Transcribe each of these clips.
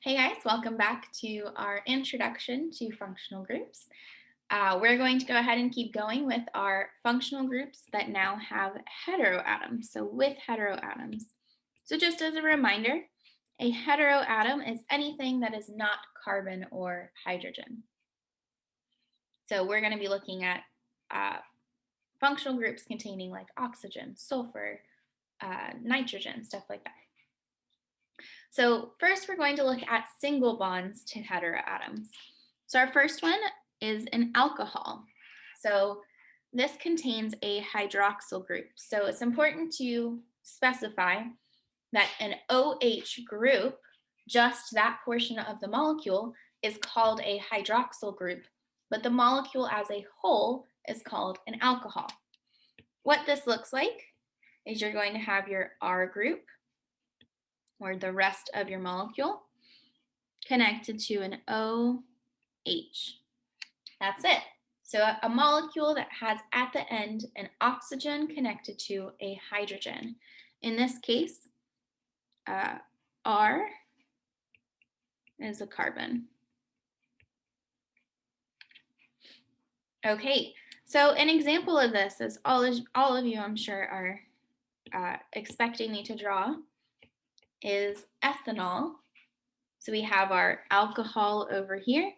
Hey guys, welcome back to our introduction to functional groups. We're going to go ahead and keep going with our functional groups that now have heteroatoms, so with heteroatoms. So just as a reminder, a heteroatom is anything that is not carbon or hydrogen. So we're going to be looking at functional groups containing like oxygen, sulfur, nitrogen, stuff like that. So first we're going to look at single bonds to heteroatoms. So our first one is an alcohol. So this contains a hydroxyl group. So it's important to specify that an OH group, just that portion of the molecule, is called a hydroxyl group, but the molecule as a whole is called an alcohol. What this looks like is you're going to have your R group, or the rest of your molecule, connected to an OH. That's it. So a molecule that has at the end an oxygen connected to a hydrogen. In this case, R is a carbon. Okay, so an example of this, as all of you I'm sure are expecting me to draw, is ethanol. So we have our alcohol over here,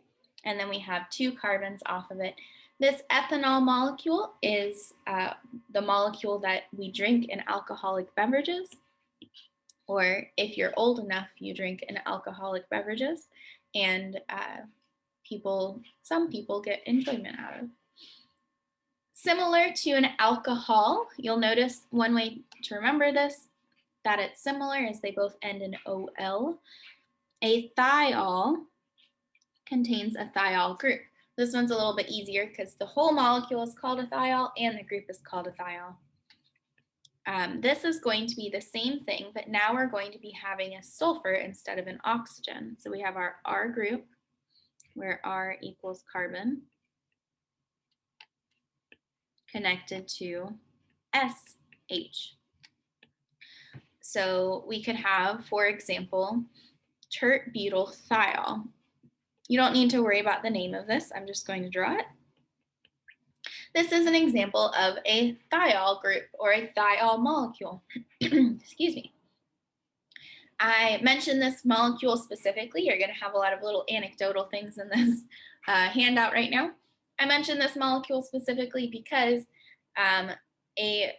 and then we have two carbons off of it. This ethanol molecule is the molecule that we drink in alcoholic beverages, or if you're old enough, you drink in alcoholic beverages, and some people get enjoyment out of. Similar to an alcohol, you'll notice one way to remember this, that it's similar, is they both end in OL. A thiol contains a thiol group. This one's a little bit easier because the whole molecule is called a thiol and the group is called a thiol. This is going to be the same thing, but now we're going to be having a sulfur instead of an oxygen. So we have our R group, where R equals carbon, connected to SH. So we could have, for example, tert-butyl-thiol. You don't need to worry about the name of this. I'm just going to draw it. This is an example of a thiol group or a thiol molecule. Excuse me. I mentioned this molecule specifically. You're going to have a lot of little anecdotal things in this handout right now. I mentioned this molecule specifically because a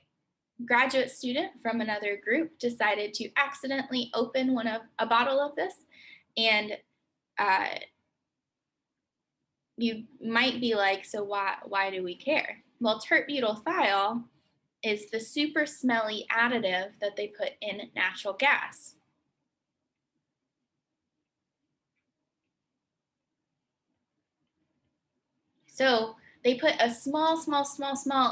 graduate student from another group decided to accidentally open a bottle of this, and you might be like, so why do we care? Well, tert-butyl-thiol is the super smelly additive that they put in natural gas. So they put a small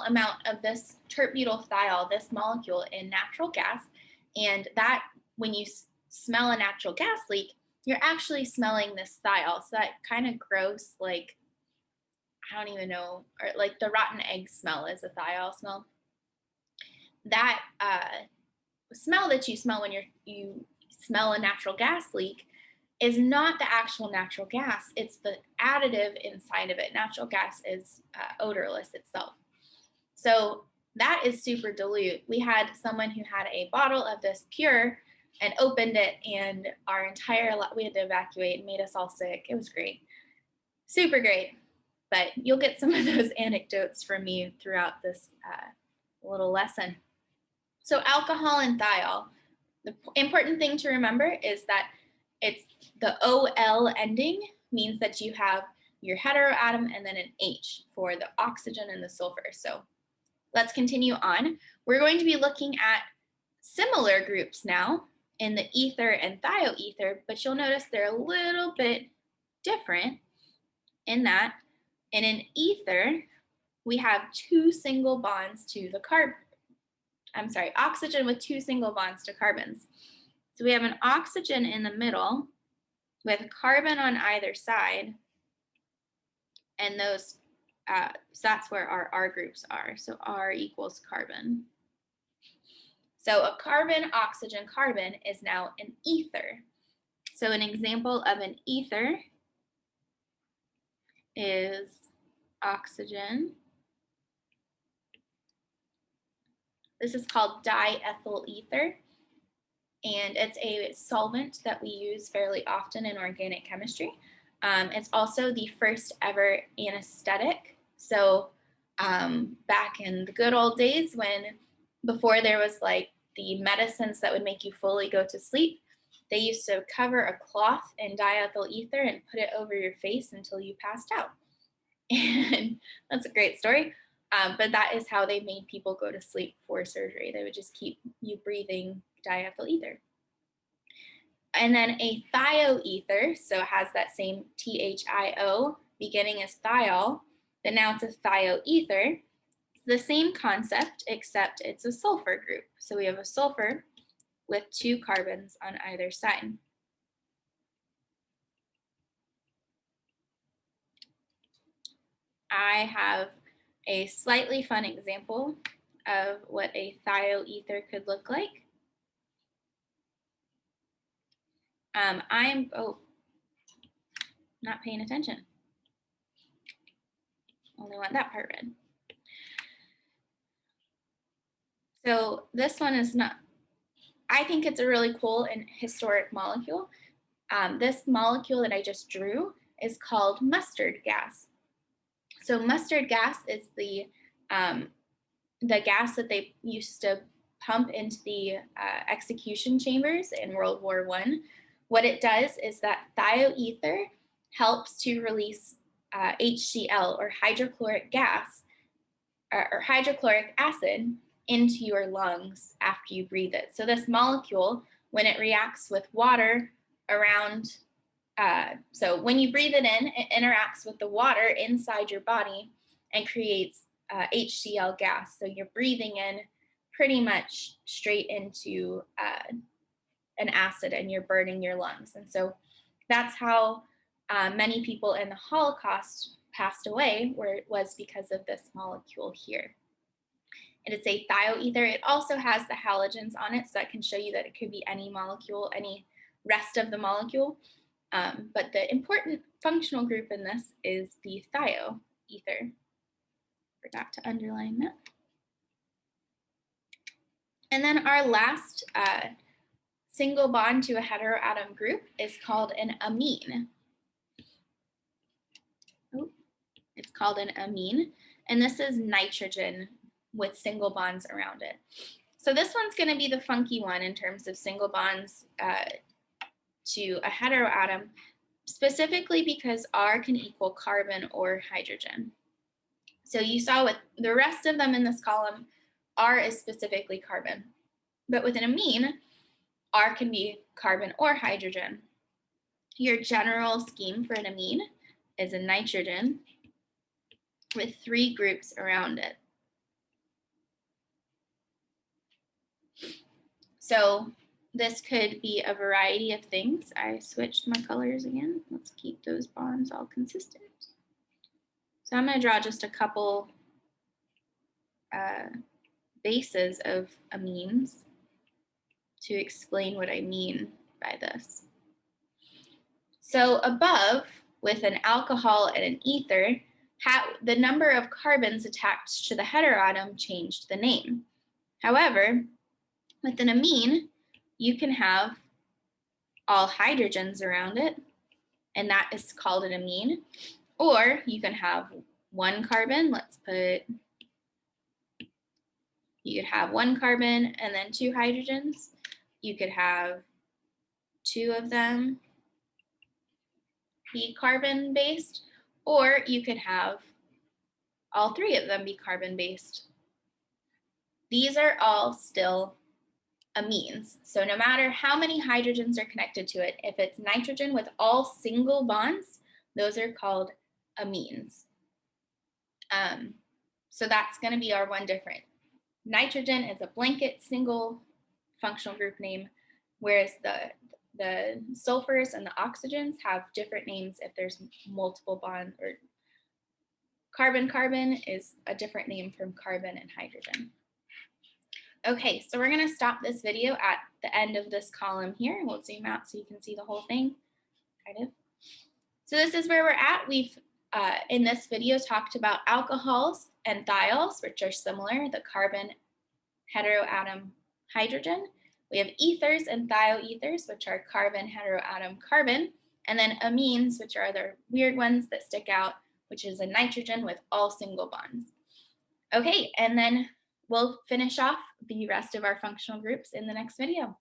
amount of this tert-butyl-thiol, this molecule, in natural gas, and that, when you smell a natural gas leak, you're actually smelling this thiol. So that kind of gross, like, I don't even know, or like the rotten egg smell is a thiol smell. That smell that you smell when you smell a natural gas leak is not the actual natural gas. It's the additive inside of it. Natural gas is odorless itself. So that is super dilute. We had someone who had a bottle of this pure and opened it, and we had to evacuate and made us all sick. It was great. Super great. But you'll get some of those anecdotes from me throughout this little lesson. So alcohol and thiol. The important thing to remember is that it's the OL ending means that you have your heteroatom and then an H for the oxygen and the sulfur. So let's continue on. We're going to be looking at similar groups now in the ether and thioether, but you'll notice they're a little bit different in that in an ether, we have two single bonds to the oxygen with two single bonds to carbons. So we have an oxygen in the middle with carbon on either side, and so that's where our R groups are. So R equals carbon. So a carbon, oxygen, carbon is now an ether. So an example of an ether is oxygen. This is called diethyl ether, and it's a solvent that we use fairly often in organic chemistry. It's also the first ever anesthetic. So back in the good old days when before there was like the medicines that would make you fully go to sleep, they used to cover a cloth in diethyl ether and put it over your face until you passed out. And that's a great story. But that is how they made people go to sleep for surgery. They would just keep you breathing diethyl ether. And then a thioether, so it has that same THIO beginning as thiol, but now it's a thioether. It's the same concept, except it's a sulfur group. So we have a sulfur with 2 carbons on either side. I have a slightly fun example of what a thioether could look like. I'm not paying attention. Only want that part read. So this one is not, I think it's a really cool and historic molecule. This molecule that I just drew is called mustard gas. So mustard gas is the gas that they used to pump into the execution chambers in World War I. What it does is that thioether helps to release HCl, or hydrochloric gas, or hydrochloric acid, into your lungs after you breathe it. So this molecule, when it reacts with water around, so when you breathe it in, it interacts with the water inside your body and creates HCl gas. So you're breathing in pretty much straight into an acid and you're burning your lungs. And so that's how many people in the Holocaust passed away, where it was because of this molecule here. And it's a thioether. It also has the halogens on it, so that can show you that it could be any molecule, any rest of the molecule. But the important functional group in this is the thioether. Forgot to underline that. And then our last single bond to a heteroatom group is called an amine. It's called an amine, and this is nitrogen with single bonds around it. So this one's going to be the funky one in terms of single bonds to a heteroatom, specifically because R can equal carbon or hydrogen. So you saw with the rest of them in this column, R is specifically carbon. But with an amine, R can be carbon or hydrogen. Your general scheme for an amine is a nitrogen with 3 groups around it. So this could be a variety of things. I switched my colors again. Let's keep those bonds all consistent. So I'm going to draw just a couple bases of amines to explain what I mean by this. So above, with an alcohol and an ether, the number of carbons attached to the heteroatom changed the name. However, with an amine, you can have all hydrogens around it, and that is called an amine. Or you can have 1 carbon. You could have 1 carbon and then 2 hydrogens. You could have 2 of them be carbon based, or you could have all 3 of them be carbon based. These are all still amines. So no matter how many hydrogens are connected to it, if it's nitrogen with all single bonds, those are called amines. So that's going to be our one difference. Nitrogen is a blanket single functional group name, whereas the sulfurs and the oxygens have different names if there's multiple bonds, or carbon-carbon is a different name from carbon and hydrogen. Okay, so we're gonna stop this video at the end of this column here, and we'll zoom out so you can see the whole thing, kind of. So this is where we're at. We've, in this video, talked about alcohols and thiols, which are similar, the carbon heteroatom hydrogen. We have ethers and thioethers, which are carbon heteroatom carbon, and then amines, which are the weird ones that stick out, which is a nitrogen with all single bonds. Okay, and then we'll finish off the rest of our functional groups in the next video.